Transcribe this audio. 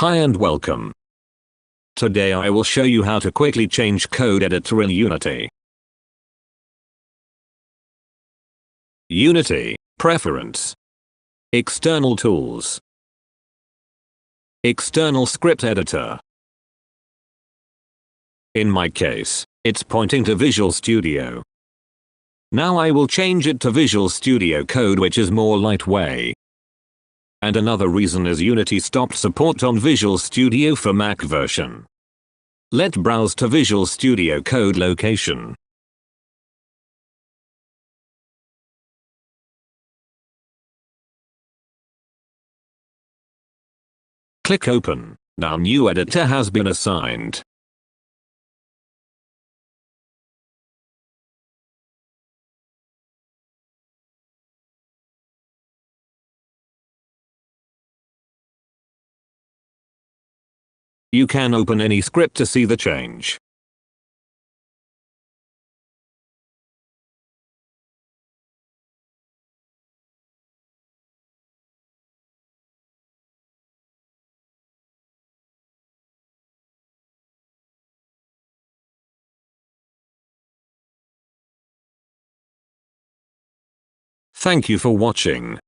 Hi and welcome. Today I will show you how to quickly change code editor in Unity. Unity, Preference, External Tools, External Script Editor. In my case, it's pointing to Visual Studio. Now I will change it to Visual Studio Code, which is more lightweight. And another reason is Unity stopped support on Visual Studio for Mac version. Let's browse to Visual Studio Code location. Click Open. Now new editor has been assigned. You can open any script to see the change. Thank you for watching.